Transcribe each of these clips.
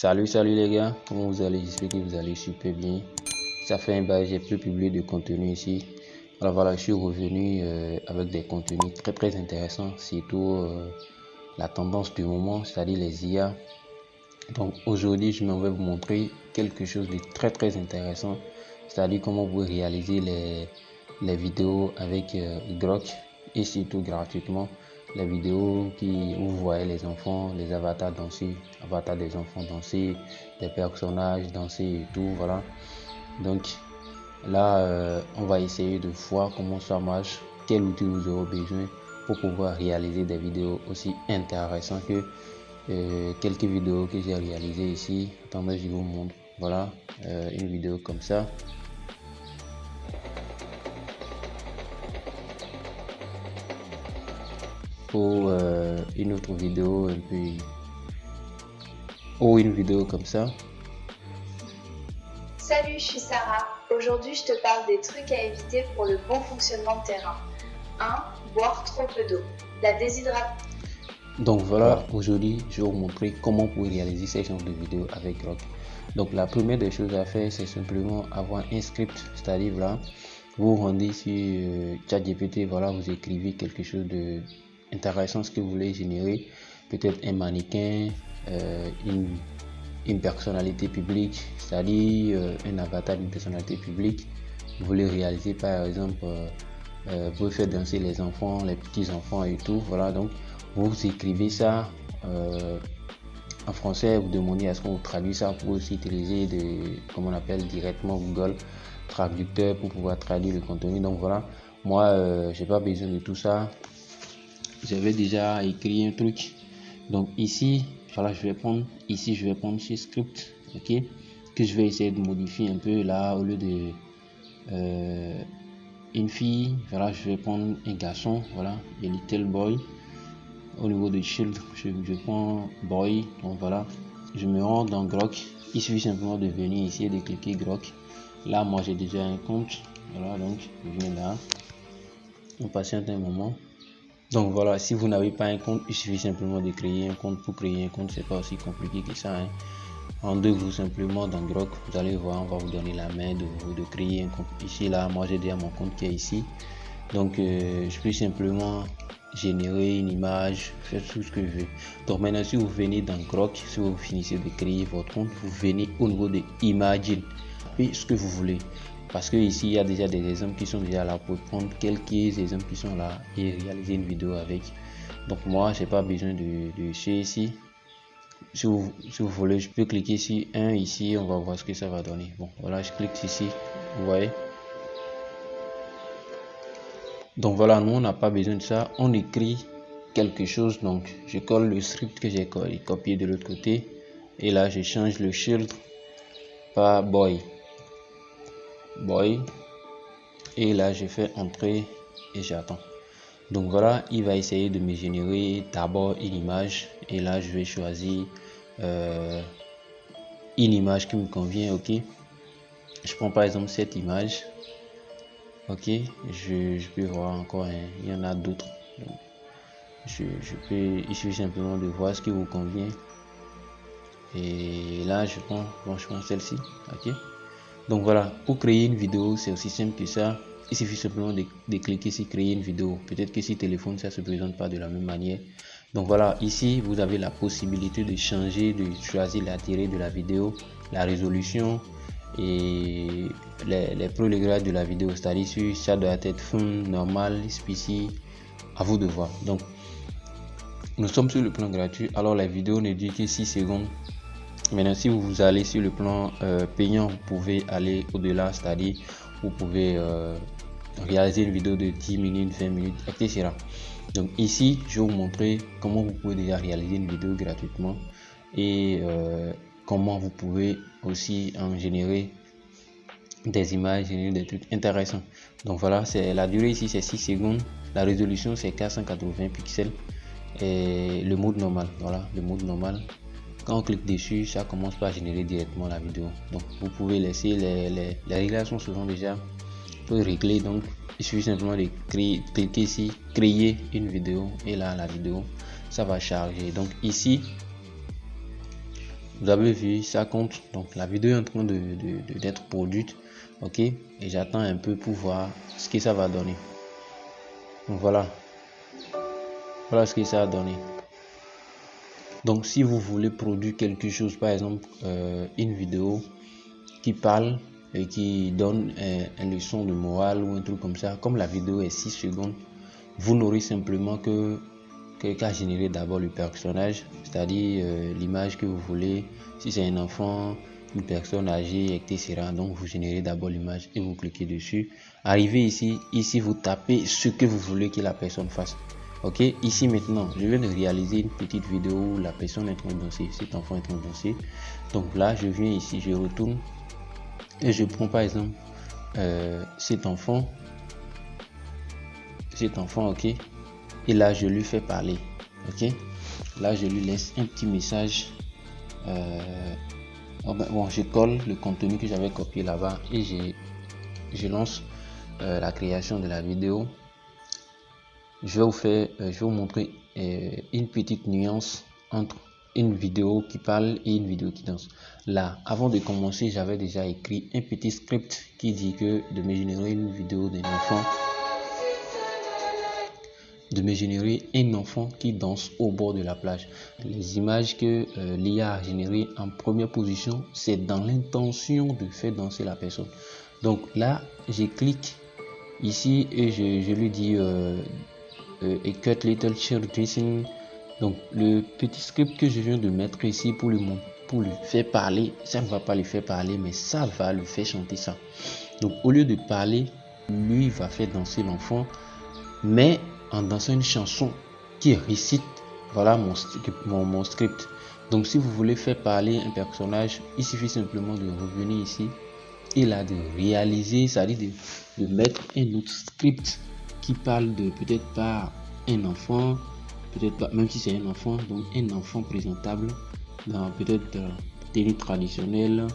Salut les gars, comment vous allez? J'espère que vous allez super bien. Ça fait un bail, j'ai plus publié de contenu ici. Alors voilà, je suis revenu avec des contenus très intéressants, surtout la tendance du moment, c'est-à-dire les IA. Donc aujourd'hui, je m'en vais vous montrer quelque chose de très intéressant, c'est-à-dire comment vous pouvez réaliser les vidéos avec Grok et surtout gratuitement. Les vidéos où vous voyez les enfants, les avatars danser, avatars des enfants danser, des personnages danser et tout, voilà. Donc là, on va essayer de voir comment ça marche, quel outil vous aurez besoin pour pouvoir réaliser des vidéos aussi intéressantes que quelques vidéos que j'ai réalisées ici. Attendez, je vous montre. Voilà, une vidéo comme ça. Ou une autre vidéo un peu, ou une vidéo comme ça. Salut, je suis Sarah. Aujourd'hui, je te parle des trucs à éviter pour le bon fonctionnement de tes reins. 1. Boire trop peu d'eau. La déshydratation. Donc voilà, aujourd'hui, je vais vous montrer comment vous pouvez réaliser ces genres de vidéos avec Grok. Donc la première des choses à faire, c'est simplement avoir un script, c'est-à-dire là, vous rendez sur ChatGPT, voilà, vous écrivez quelque chose de intéressant, ce que vous voulez générer, peut-être un mannequin, une personnalité publique, c'est-à-dire un avatar d'une personnalité publique. Vous voulez réaliser par exemple, vous pouvez faire danser les enfants, les petits enfants et tout, voilà. Donc vous écrivez ça en français, vous demandez à ce qu'on vous traduise ça. Pour aussi utiliser comme on appelle directement Google Traducteur pour pouvoir traduire le contenu. Donc voilà, moi j'ai pas besoin de tout ça, j'avais déjà écrit un truc. Donc ici, voilà, je vais prendre chez script, ok, que je vais essayer de modifier un peu. Là, au lieu de une fille, voilà, je vais prendre un garçon, voilà, a little boy. Au niveau de shield, je prends boy. Donc voilà, je me rends dans Grok. Il suffit simplement de venir ici et de cliquer Grok. Là, moi j'ai déjà un compte, voilà, donc je viens là, on patiente un moment. Donc voilà, si vous n'avez pas un compte, il suffit simplement de créer un compte. Pour créer un compte, c'est pas aussi compliqué que ça, hein. Rendez-vous simplement dans Grok, vous allez voir, on va vous donner la main de créer un compte. Ici là, moi j'ai déjà mon compte qui est ici, donc je peux simplement générer une image, faire tout ce que je veux. Donc maintenant, si vous venez dans Grok, si vous finissez de créer votre compte, vous venez au niveau de Imagine, et ce que vous voulez. Parce que ici il y a déjà des exemples qui sont déjà là pour prendre quelques exemples qui sont là et réaliser une vidéo avec. Donc moi j'ai pas besoin de chez ici. Si vous voulez, je peux cliquer sur un ici, on va voir ce que ça va donner. Bon voilà, je clique ici, vous voyez. Donc voilà, nous on n'a pas besoin de ça, on écrit quelque chose. Donc je colle le script que j'ai copié de l'autre côté et là je change le shield par boy, et là je fais entrer et j'attends. Donc voilà, il va essayer de me générer d'abord une image et là je vais choisir une image qui me convient. Ok, je prends par exemple cette image. Ok, je peux voir encore, hein, il y en a d'autres. Il suffit simplement de voir ce qui vous convient et là je prends celle-ci. Ok, donc voilà, pour créer une vidéo c'est aussi simple que ça. Il suffit simplement de cliquer sur créer une vidéo. Peut-être que sur téléphone ça se présente pas de la même manière. Donc voilà, ici vous avez la possibilité de changer, de choisir la durée de la vidéo, la résolution et les progrès de la vidéo, c'est-à-dire si ça doit être fun, normal, spécifique, à vous de voir. Donc nous sommes sur le plan gratuit, alors la vidéo ne dure que 6 secondes. Maintenant si vous allez sur le plan payant, vous pouvez aller au-delà, c'est-à-dire vous pouvez réaliser une vidéo de 10 minutes, 20 minutes, etc. Donc ici je vais vous montrer comment vous pouvez déjà réaliser une vidéo gratuitement et comment vous pouvez aussi en générer des images, générer des trucs intéressants. Donc voilà, c'est la durée ici c'est 6 secondes, la résolution c'est 480 pixels et le mode normal. Voilà, le mode normal, quand on clique dessus ça commence par générer directement la vidéo. Donc vous pouvez laisser les réglages sont souvent déjà réglés, donc il suffit simplement de cliquer ici créer une vidéo et là la vidéo ça va charger. Donc ici Vous avez vu, ça compte. Donc la vidéo est en train d'être produite. Ok, et j'attends un peu pour voir ce que ça va donner. Donc voilà ce que ça a donné. Donc si vous voulez produire quelque chose, par exemple une vidéo qui parle et qui donne une leçon de morale ou un truc comme ça, comme la vidéo est 6 secondes, vous n'aurez simplement qu'à générer d'abord le personnage, c'est-à-dire l'image que vous voulez. Si c'est un enfant, une personne âgée, etc. Donc vous générez d'abord l'image et vous cliquez dessus. Arrivez ici vous tapez ce que vous voulez que la personne fasse. Ok, ici maintenant je viens de réaliser une petite vidéo où la personne est en train de danser, cet enfant est en train de danser. Donc là je viens ici, je retourne et je prends par exemple cet enfant, ok, et là je lui fais parler. Ok, là je lui laisse un petit message. Bon, je colle le contenu que j'avais copié là-bas et je lance la création de la vidéo. Je vais vous montrer une petite nuance entre une vidéo qui parle et une vidéo qui danse. Là, avant de commencer, j'avais déjà écrit un petit script qui dit que de me générer une vidéo d'un enfant, qui danse au bord de la plage. Les images que l'IA a générées en première position, c'est dans l'intention de faire danser la personne. Donc là, je clique ici et je lui dis a cut little children. Donc le petit script que je viens de mettre ici pour lui faire parler, ça ne va pas lui faire parler, mais ça va lui faire chanter ça. Donc au lieu de parler, lui va faire danser l'enfant, mais en dansant une chanson qui récite. Voilà mon script. Donc si vous voulez faire parler un personnage, il suffit simplement de revenir ici et là de réaliser, c'est-à-dire de mettre un autre script qui parle de peut-être pas un enfant, peut-être pas, même si c'est un enfant, donc un enfant présentable dans peut-être télé traditionnelle,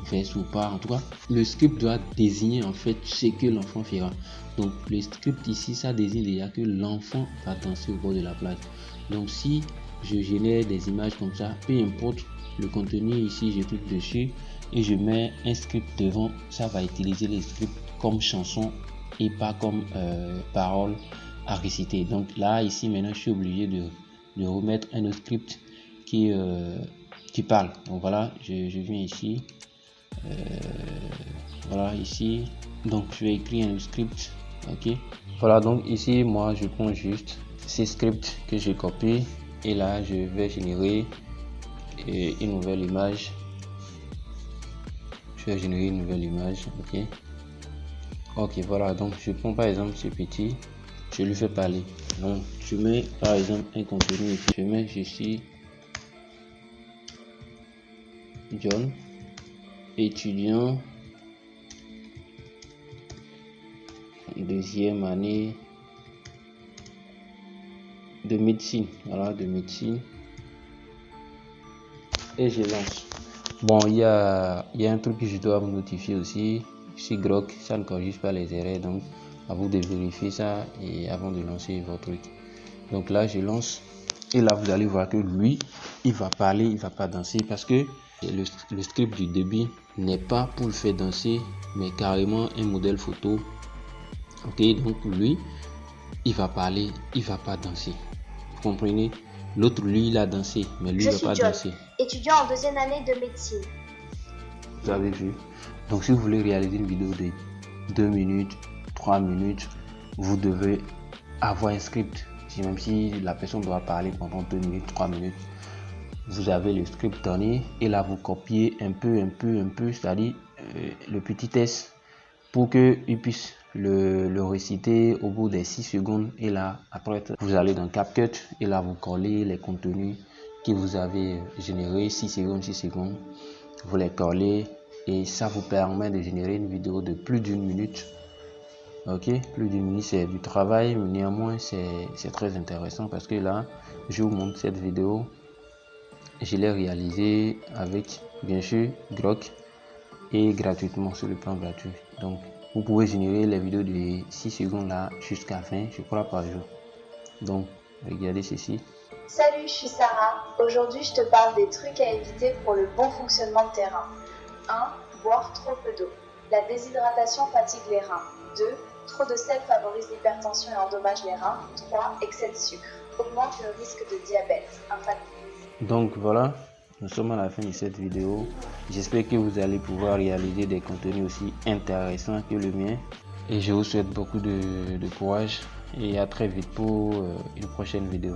veste ou pas. En tout cas, le script doit désigner en fait ce que l'enfant fera. Donc le script ici, ça désigne déjà que l'enfant va danser au bord de la plage. Donc si je génère des images comme ça, peu importe le contenu, ici je clique dessus et je mets un script devant, ça va utiliser les scripts comme chanson et pas comme parole à réciter. Donc là ici maintenant je suis obligé de remettre un autre script qui parle. Donc voilà, je viens ici, voilà ici, donc je vais écrire un script. Ok, voilà, donc ici moi je prends juste ces scripts que j'ai copié et là je vais générer une nouvelle image. Je vais générer une nouvelle image. Ok, voilà, donc je prends par exemple ce petit, je lui fais parler. Donc je mets par exemple un contenu ici, je mets ici John, étudiant, deuxième année de médecine. Voilà, de médecine. Et je lance. Bon, il y a un truc que je dois vous notifier aussi. Chez Grok, ça ne corrige pas les erreurs. Donc, à vous de vérifier ça et avant de lancer votre truc. Donc là, je lance. Et là, vous allez voir que lui, il va parler, il va pas danser parce que le script du début n'est pas pour le faire danser, mais carrément un modèle photo. Ok, donc lui, il va parler, il va pas danser. Vous comprenez? L'autre, lui, il a dansé, mais lui, il va pas danser. Étudiant en deuxième année de médecine. Vous avez vu? Donc, si vous voulez réaliser une vidéo de 2 minutes, 3 minutes, vous devez avoir un script. Même si la personne doit parler pendant 2 minutes, 3 minutes, vous avez le script donné et là, vous copiez un peu, c'est-à-dire le petit test pour qu'il puisse le réciter au bout des 6 secondes. Et là, après, vous allez dans CapCut et là, vous collez les contenus que vous avez générés, 6 secondes, vous les collez et ça vous permet de générer une vidéo de plus d'une minute. Ok, plus d'une minute, c'est du travail, mais néanmoins c'est très intéressant parce que là, je vous montre cette vidéo. Je l'ai réalisée avec, bien sûr, Grok et gratuitement sur le plan gratuit. Donc, vous pouvez générer les vidéos de 6 secondes là jusqu'à 20, je crois, par jour. Donc, regardez ceci. Salut, je suis Sarah. Aujourd'hui, je te parle des trucs à éviter pour le bon fonctionnement de tes reins. 1. Boire trop peu d'eau. La déshydratation fatigue les reins. 2. Trop de sel favorise l'hypertension et endommage les reins. 3. Excès de sucre augmente le risque de diabète infantilise. Donc voilà, nous sommes à la fin de cette vidéo. J'espère que vous allez pouvoir réaliser des contenus aussi intéressants que le mien. Et je vous souhaite beaucoup de courage et à très vite pour une prochaine vidéo.